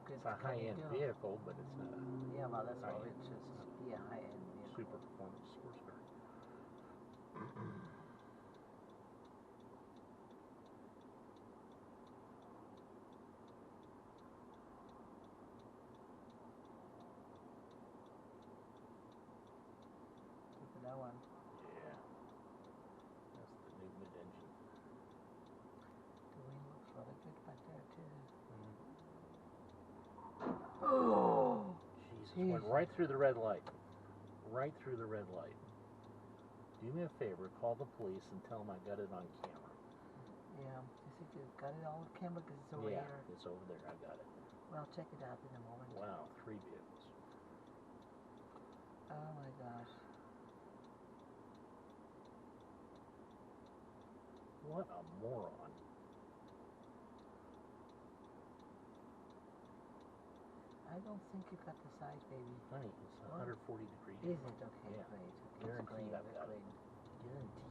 good It's a can you high-end do? vehicle, but it's not a Yeah, well, that's all high-end. it's just be a high-end vehicle. Super performance sports car. Look at that one. Yeah. That's the new mid-engine. The wing looks really good back there too. Mm. Oh! Jesus, went right through the red light. Right through the red light. Do me a favor, call the police and tell them I got it on camera. Yeah, you think you've got it all on camera because it's over here? Yeah, it's over there. I got it. Well, I'll check it out in a moment. Wow, 3 vehicles. Oh my gosh. What a moron. I don't think you got the size, baby. Honey, it's 140 degrees. Is it? Okay, Yeah. great. Okay, Guaranteed great, I've got it. great. Guaranteed.